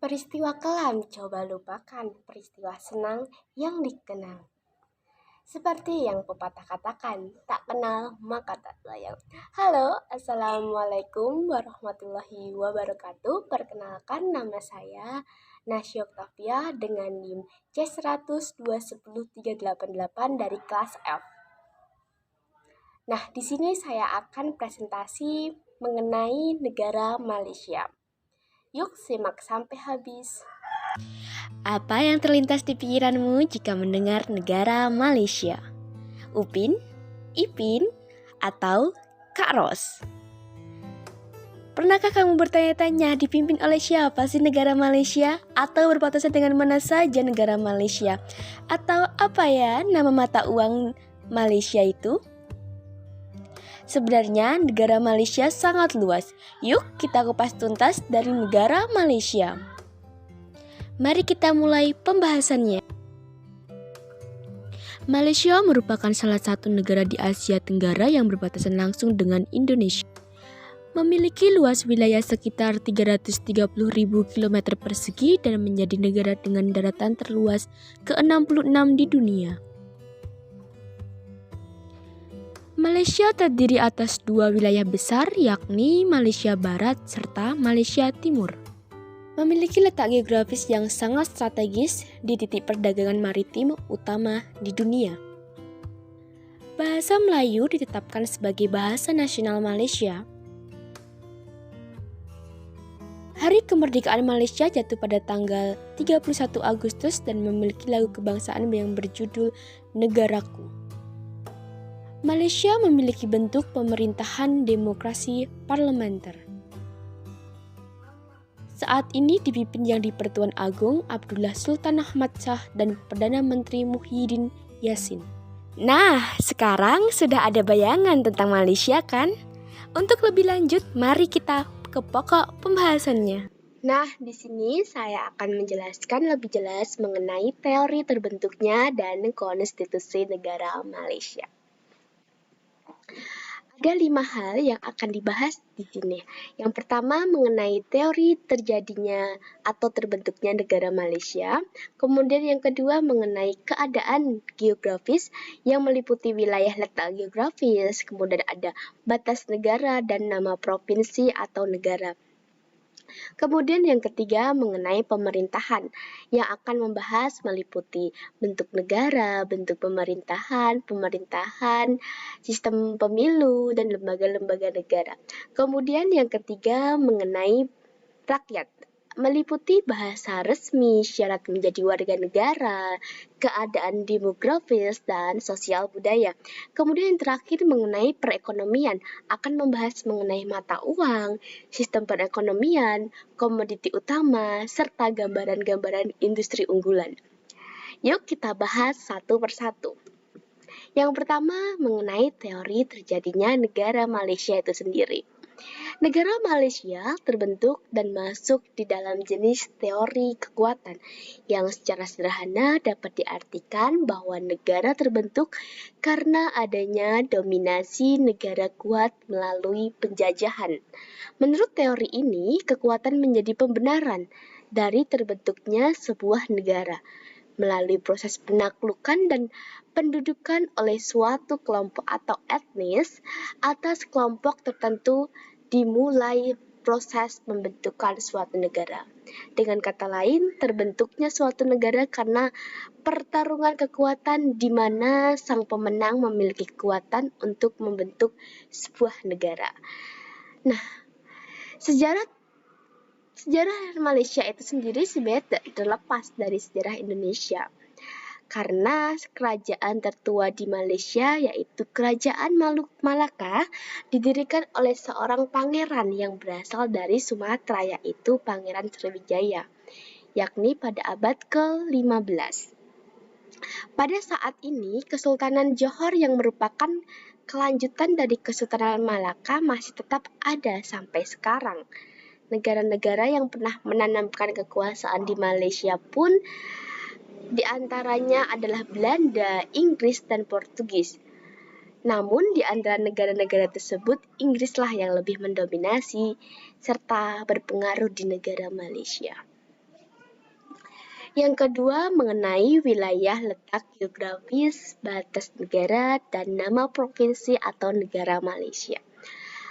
Peristiwa kelam coba lupakan, peristiwa senang yang dikenang. Seperti yang pepatah katakan, tak kenal maka tak sayang. Halo, Assalamualaikum warahmatullahi wabarakatuh. Perkenalkan nama saya Nasya Oktavia dengan NIM C100210388 dari kelas F. Nah, di sini saya akan presentasi mengenai negara Malaysia. Yuk simak sampai habis. Apa yang terlintas di pikiranmu jika mendengar negara Malaysia? Upin, Ipin, atau Kak Ros? Pernahkah kamu bertanya-tanya dipimpin oleh siapa sih negara Malaysia? Atau berbatasan dengan mana saja negara Malaysia? Atau apa ya nama mata uang Malaysia itu? Sebenarnya negara Malaysia sangat luas. Yuk kita kupas tuntas dari negara Malaysia. Mari kita mulai pembahasannya. Malaysia merupakan salah satu negara di Asia Tenggara yang berbatasan langsung dengan Indonesia. Memiliki luas wilayah sekitar 330.000 km persegi dan menjadi negara dengan daratan terluas ke-66 di dunia. Malaysia terdiri atas dua wilayah besar, yakni Malaysia Barat serta Malaysia Timur. Memiliki letak geografis yang sangat strategis di titik perdagangan maritim utama di dunia. Bahasa Melayu ditetapkan sebagai bahasa nasional Malaysia. Hari kemerdekaan Malaysia jatuh pada tanggal 31 Agustus dan memiliki lagu kebangsaan yang berjudul Negaraku. Malaysia memiliki bentuk pemerintahan demokrasi parlementer. Saat ini dipimpin yang di-Pertuan Agong Abdullah Sultan Ahmad Shah dan Perdana Menteri Muhyiddin Yassin. Nah, sekarang sudah ada bayangan tentang Malaysia kan? Untuk lebih lanjut, mari kita ke pokok pembahasannya. Nah, di sini saya akan menjelaskan lebih jelas mengenai teori terbentuknya dan konstitusi negara Malaysia. Ada 5 hal yang akan dibahas di sini. Yang pertama mengenai teori terjadinya atau terbentuknya negara Malaysia. Kemudian yang kedua mengenai keadaan geografis yang meliputi wilayah letak geografis. Kemudian ada batas negara dan nama provinsi atau negara. Kemudian yang ketiga mengenai pemerintahan yang akan membahas meliputi bentuk negara, bentuk pemerintahan, sistem pemilu, dan lembaga-lembaga negara. Kemudian yang ketiga mengenai rakyat, meliputi bahasa resmi, syarat menjadi warga negara, keadaan demografis, dan sosial budaya. Kemudian yang terakhir mengenai perekonomian, akan membahas mengenai mata uang, sistem perekonomian, komoditi utama, serta gambaran-gambaran industri unggulan. Yuk kita bahas satu persatu. Yang pertama mengenai teori terjadinya negara Malaysia itu sendiri. Negara Malaysia terbentuk dan masuk di dalam jenis teori kekuatan yang secara sederhana dapat diartikan bahwa negara terbentuk karena adanya dominasi negara kuat melalui penjajahan. Menurut teori ini, kekuatan menjadi pembenaran dari terbentuknya sebuah negara melalui proses penaklukan dan pendudukan oleh suatu kelompok atau etnis atas kelompok tertentu dimulai proses pembentukan suatu negara. Dengan kata lain, terbentuknya suatu negara karena pertarungan kekuatan di mana sang pemenang memiliki kekuatan untuk membentuk sebuah negara. Nah, sejarah Malaysia itu sendiri sebenarnya tidak terlepas dari sejarah Indonesia. Karena kerajaan tertua di Malaysia yaitu Kerajaan Malaka didirikan oleh seorang pangeran yang berasal dari Sumatera yaitu Pangeran Sriwijaya, yakni pada abad ke-15. Pada saat ini, Kesultanan Johor yang merupakan kelanjutan dari Kesultanan Malaka masih tetap ada sampai sekarang. Negara-negara yang pernah menanamkan kekuasaan di Malaysia pun di antaranya adalah Belanda, Inggris, dan Portugis. Namun di antara negara-negara tersebut, Inggrislah yang lebih mendominasi serta berpengaruh di negara Malaysia. Yang kedua mengenai wilayah letak geografis, batas negara, dan nama provinsi atau negara Malaysia.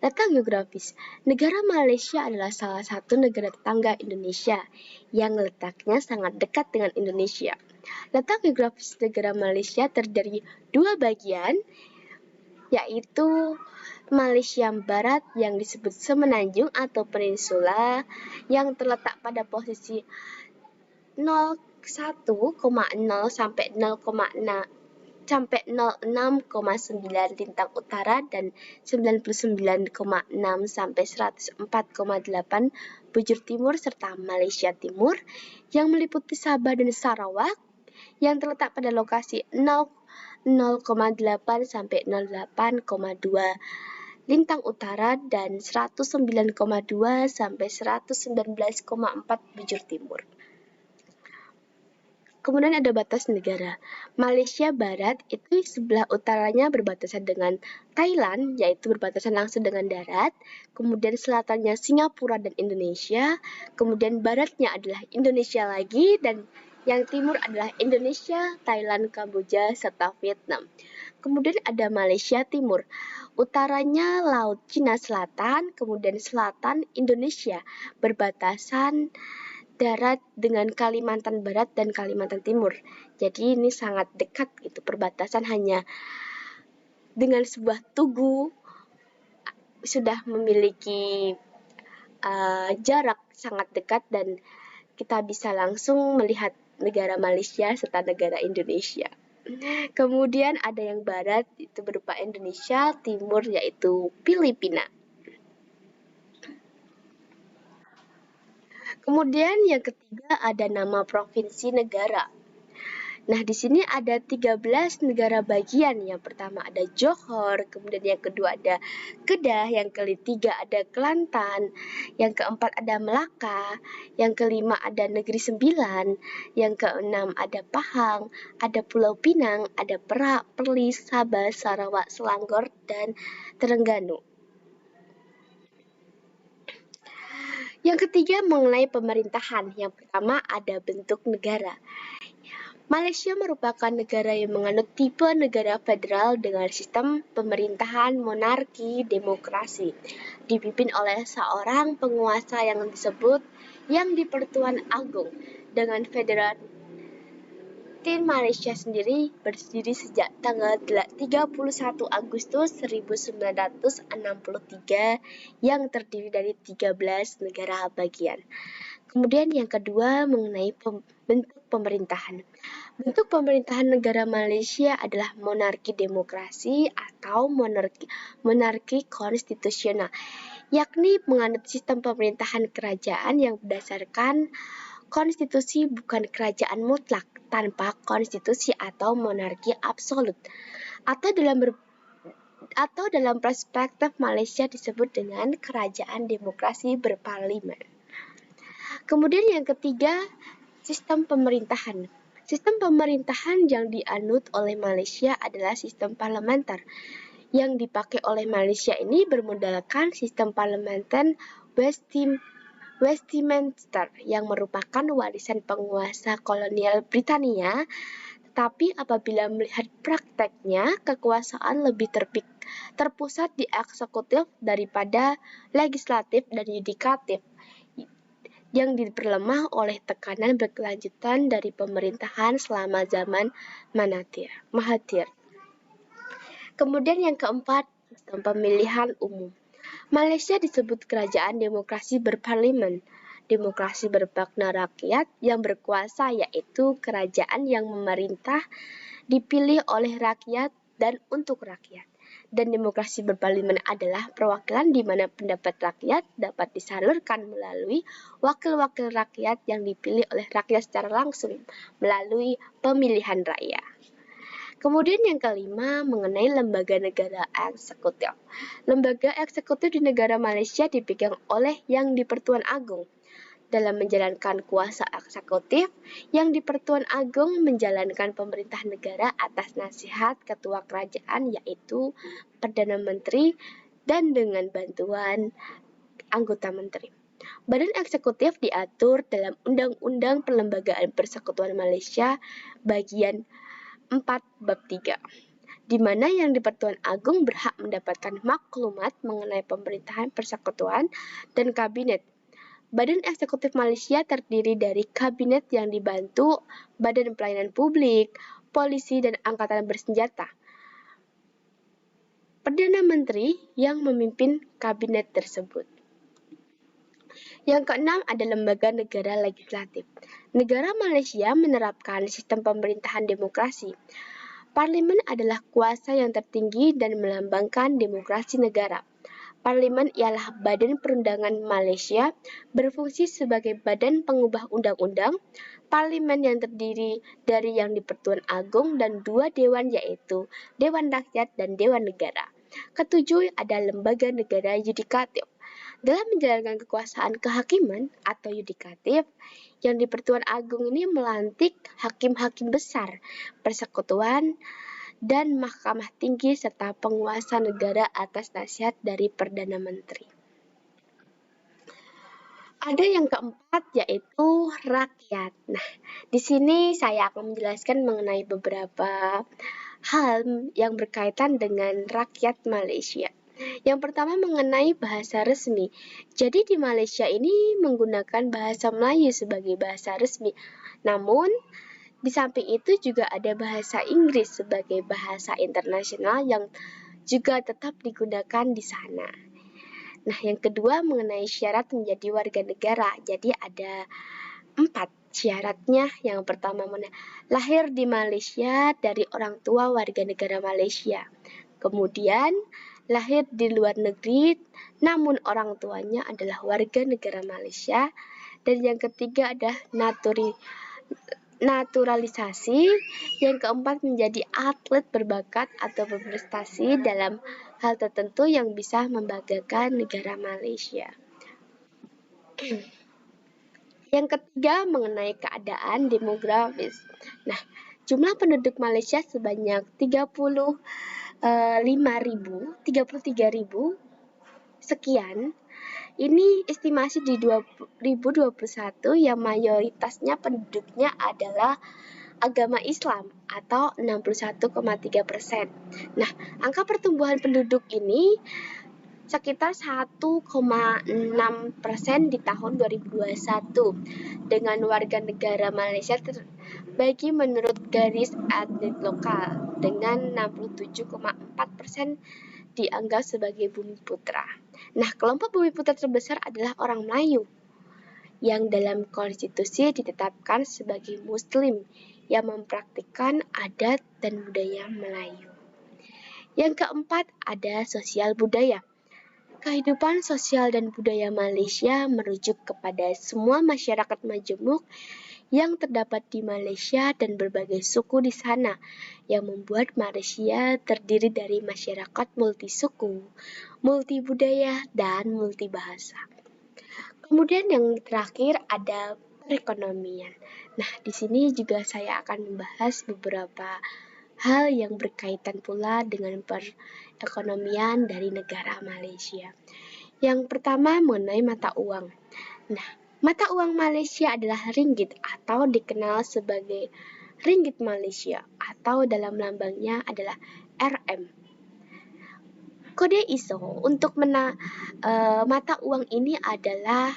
Letak geografis. Negara Malaysia adalah salah satu negara tetangga Indonesia yang letaknya sangat dekat dengan Indonesia. Letak geografis negara Malaysia terdiri dua bagian, yaitu Malaysia Barat yang disebut Semenanjung atau Peninsula yang terletak pada posisi 01,0 sampai 06,9 lintang utara dan 99,6 sampai 104,8 bujur timur serta Malaysia Timur yang meliputi Sabah dan Sarawak yang terletak pada lokasi 0,8 sampai 08,2 lintang utara dan 109,2 sampai 119,4 bujur timur. Kemudian ada batas negara. Malaysia Barat itu sebelah utaranya berbatasan dengan Thailand, yaitu berbatasan langsung dengan darat. Kemudian selatannya Singapura dan Indonesia. Kemudian baratnya adalah Indonesia lagi, dan yang timur adalah Indonesia, Thailand, Kamboja, serta Vietnam. Kemudian ada Malaysia Timur. Utaranya Laut Cina Selatan, kemudian selatan Indonesia, berbatasan darat dengan Kalimantan Barat dan Kalimantan Timur. Jadi ini sangat dekat gitu, perbatasan hanya dengan sebuah tugu sudah memiliki jarak sangat dekat dan kita bisa langsung melihat negara Malaysia serta negara Indonesia. Kemudian ada yang barat itu berupa Indonesia, timur yaitu Filipina. Kemudian yang ketiga ada nama provinsi negara. Nah, di sini ada 13 negara bagian. Yang pertama ada Johor, kemudian yang kedua ada Kedah, yang ketiga ada Kelantan, yang keempat ada Melaka, yang kelima ada Negeri Sembilan, yang keenam ada Pahang, ada Pulau Pinang, ada Perak, Perlis, Sabah, Sarawak, Selangor, dan Terengganu. Yang ketiga mengenai pemerintahan. Yang pertama ada bentuk negara. Malaysia merupakan negara yang menganut tipe negara federal dengan sistem pemerintahan monarki demokrasi, dipimpin oleh seorang penguasa yang disebut Yang di-Pertuan Agong. Dengan federal Tim Malaysia sendiri berdiri sejak tanggal 31 Agustus 1963 yang terdiri dari 13 negara bagian. Kemudian yang kedua mengenai bentuk pemerintahan. Bentuk pemerintahan negara Malaysia adalah monarki demokrasi atau monarki konstitusional, yakni menganut sistem pemerintahan kerajaan yang berdasarkan konstitusi, bukan kerajaan mutlak tanpa konstitusi atau monarki absolut. Atau dalam perspektif Malaysia disebut dengan kerajaan demokrasi berparlimen. Kemudian yang ketiga, sistem pemerintahan. Sistem pemerintahan yang dianut oleh Malaysia adalah sistem parlementer. Yang dipakai oleh Malaysia ini bermodalkan sistem parlementer Westminster yang merupakan warisan penguasa kolonial Britania, tetapi apabila melihat prakteknya, kekuasaan lebih terpusat di eksekutif daripada legislatif dan yudikatif, yang diperlemah oleh tekanan berkelanjutan dari pemerintahan selama zaman Mahathir. Kemudian yang keempat, sistem pemilihan umum. Malaysia disebut kerajaan demokrasi berparlimen. Demokrasi bermakna rakyat yang berkuasa, yaitu kerajaan yang memerintah dipilih oleh rakyat dan untuk rakyat. Dan demokrasi berparlimen adalah perwakilan di mana pendapat rakyat dapat disalurkan melalui wakil-wakil rakyat yang dipilih oleh rakyat secara langsung melalui pemilihan raya. Kemudian yang kelima mengenai lembaga negara eksekutif. Lembaga eksekutif di negara Malaysia dipegang oleh Yang di-Pertuan Agong. Dalam menjalankan kuasa eksekutif, Yang di-Pertuan Agong menjalankan pemerintah negara atas nasihat ketua kerajaan yaitu Perdana Menteri dan dengan bantuan anggota menteri. Badan eksekutif diatur dalam Undang-Undang Perlembagaan Persekutuan Malaysia bagian 4 bab 3, di mana yang di-Pertuan Agung berhak mendapatkan maklumat mengenai pemerintahan persekutuan dan kabinet. Badan Eksekutif Malaysia terdiri dari kabinet yang dibantu Badan Pelayanan Publik, Polisi, dan Angkatan Bersenjata. Perdana Menteri yang memimpin kabinet tersebut. Yang keenam ada lembaga negara legislatif. Negara Malaysia menerapkan sistem pemerintahan demokrasi. Parlimen adalah kuasa yang tertinggi dan melambangkan demokrasi negara. Parlimen ialah badan perundangan Malaysia, berfungsi sebagai badan pengubah undang-undang. Parlimen yang terdiri dari yang di-Pertuan Agung dan 2 dewan, yaitu Dewan Rakyat dan Dewan Negara. Ketujuh ada lembaga negara yudikatif. Dalam menjalankan kekuasaan kehakiman atau yudikatif, yang di-Pertuan Agung ini melantik hakim-hakim besar, persekutuan, dan Mahkamah Tinggi serta penguasa negara atas nasihat dari Perdana Menteri. Ada yang keempat yaitu rakyat. Nah, di sini saya akan menjelaskan mengenai beberapa hal yang berkaitan dengan rakyat Malaysia. Yang pertama mengenai bahasa resmi. Jadi di Malaysia ini menggunakan bahasa Melayu sebagai bahasa resmi. Namun di samping itu juga ada bahasa Inggris sebagai bahasa internasional yang juga tetap digunakan di sana. Nah, yang kedua mengenai syarat menjadi warga negara. Jadi ada 4 syaratnya. Yang pertama lahir di Malaysia dari orang tua warga negara Malaysia. Kemudian lahir di luar negeri namun orang tuanya adalah warga negara Malaysia. Dan yang ketiga ada naturalisasi. Yang keempat menjadi atlet berbakat atau berprestasi dalam hal tertentu yang bisa membanggakan negara Malaysia. Yang ketiga mengenai keadaan demografis. Nah, jumlah penduduk Malaysia sebanyak 33.000 sekian. Ini estimasi di 2021 yang mayoritasnya penduduknya adalah agama Islam atau 61,3%. Nah, angka pertumbuhan penduduk ini sekitar 1,6% di tahun 2021 dengan warga negara Malaysia terbagi menurut garis etnik lokal dengan 67,4% dianggap sebagai bumi putra. Nah, kelompok bumi putra terbesar adalah orang Melayu yang dalam konstitusi ditetapkan sebagai Muslim yang mempraktikkan adat dan budaya Melayu. Yang keempat ada sosial budaya. Kehidupan sosial dan budaya Malaysia merujuk kepada semua masyarakat majemuk yang terdapat di Malaysia dan berbagai suku di sana, yang membuat Malaysia terdiri dari masyarakat multisuku, multibudaya, dan multibahasa. Kemudian yang terakhir ada perekonomian. Nah, di sini juga saya akan membahas beberapa hal yang berkaitan pula dengan perekonomian dari negara Malaysia. Yang pertama mengenai mata uang. Nah, mata uang Malaysia adalah ringgit atau dikenal sebagai ringgit Malaysia atau dalam lambangnya adalah RM. Kode ISO untuk mata uang ini adalah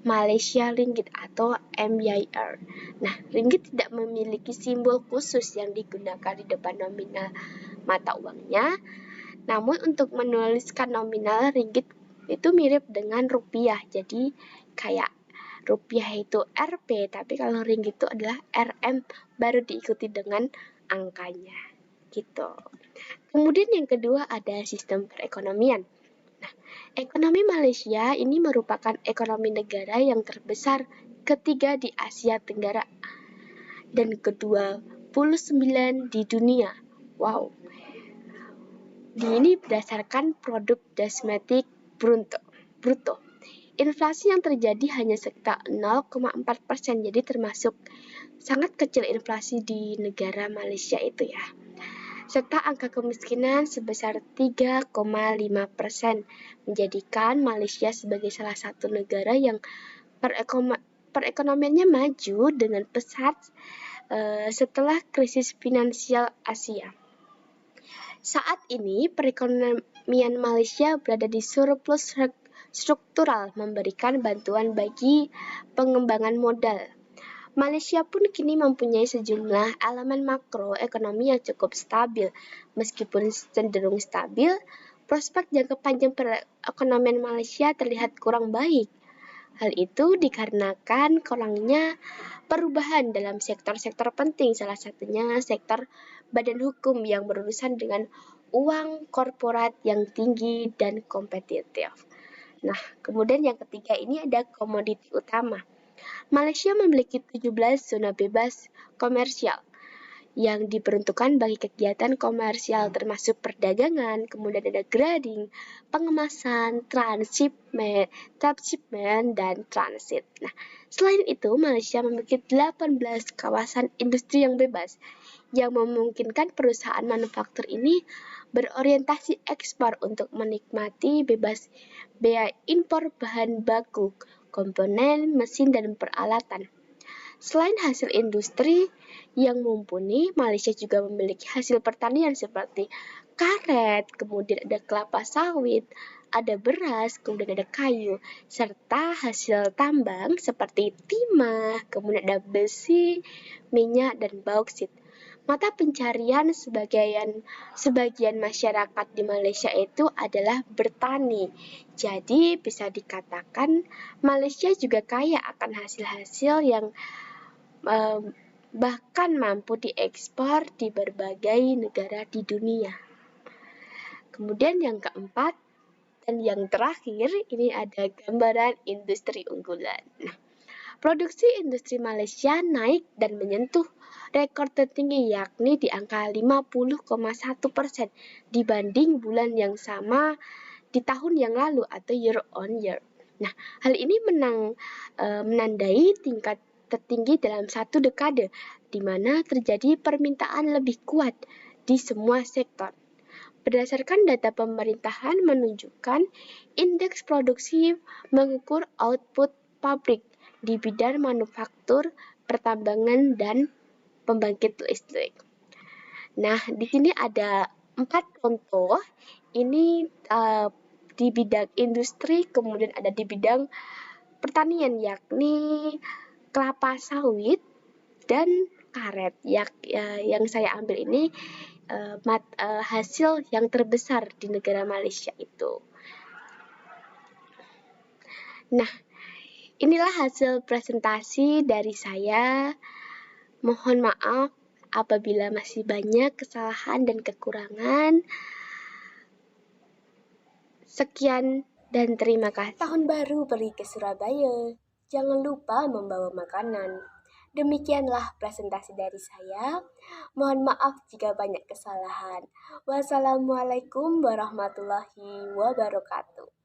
Malaysia Ringgit atau MYR. Nah, ringgit tidak memiliki simbol khusus yang digunakan di depan nominal mata uangnya. Namun untuk menuliskan nominal ringgit itu mirip dengan rupiah. Jadi kayak rupiah itu Rp, tapi kalau ringgit itu adalah RM baru diikuti dengan angkanya. Gitu. Kemudian yang kedua ada sistem perekonomian. Nah, ekonomi Malaysia ini merupakan ekonomi negara yang terbesar ketiga di Asia Tenggara dan ke-29 di dunia. Wow. Ini berdasarkan produk domestik bruto. Inflasi yang terjadi hanya sekitar 0,4%, jadi termasuk sangat kecil inflasi di negara Malaysia itu ya. serta angka kemiskinan sebesar 3,5%, menjadikan Malaysia sebagai salah satu negara yang perekonomiannya maju dengan pesat setelah krisis finansial Asia. Saat ini, perekonomian Malaysia berada di surplus struktural, memberikan bantuan bagi pengembangan modal. Malaysia pun kini mempunyai sejumlah elemen makro ekonomi yang cukup stabil. Meskipun cenderung stabil, prospek jangka panjang perekonomian Malaysia terlihat kurang baik. Hal itu dikarenakan kurangnya perubahan dalam sektor-sektor penting, salah satunya sektor badan hukum yang berurusan dengan uang korporat yang tinggi dan kompetitif. Nah, kemudian yang ketiga ini ada komoditi utama. Malaysia memiliki 17 zona bebas komersial yang diperuntukkan bagi kegiatan komersial termasuk perdagangan, kemudian ada grading, pengemasan, transshipment, dan transit. Nah, selain itu, Malaysia memiliki 18 kawasan industri yang bebas yang memungkinkan perusahaan manufaktur ini berorientasi ekspor untuk menikmati bebas bea impor bahan baku, komponen, mesin, dan peralatan. Selain hasil industri yang mumpuni, Malaysia juga memiliki hasil pertanian seperti karet, kemudian ada kelapa sawit, ada beras, kemudian ada kayu, serta hasil tambang seperti timah, kemudian ada besi, minyak, dan bauksit. Mata pencarian sebagian masyarakat di Malaysia itu adalah bertani. Jadi bisa dikatakan Malaysia juga kaya akan hasil-hasil yang bahkan mampu diekspor di berbagai negara di dunia. Kemudian yang keempat dan yang terakhir ini ada gambaran industri unggulan. Nah, produksi industri Malaysia naik dan menyentuh rekor tertinggi yakni di angka 50,1% dibanding bulan yang sama di tahun yang lalu atau year on year. Nah, hal ini menandai tingkat tertinggi dalam satu dekade, di mana terjadi permintaan lebih kuat di semua sektor. Berdasarkan data pemerintahan menunjukkan indeks produksi mengukur output pabrik di bidang manufaktur, pertambangan, dan pembangkit listrik. Nah, di sini ada 4 contoh. Ini di bidang industri, kemudian ada di bidang pertanian, yakni kelapa sawit dan karet. Yang saya ambil ini hasil yang terbesar di negara Malaysia itu. Nah, inilah hasil presentasi dari saya. Mohon maaf apabila masih banyak kesalahan dan kekurangan. Sekian dan terima kasih. Tahun baru pergi ke Surabaya. Jangan lupa membawa makanan. Demikianlah presentasi dari saya. Mohon maaf jika banyak kesalahan. Wassalamualaikum warahmatullahi wabarakatuh.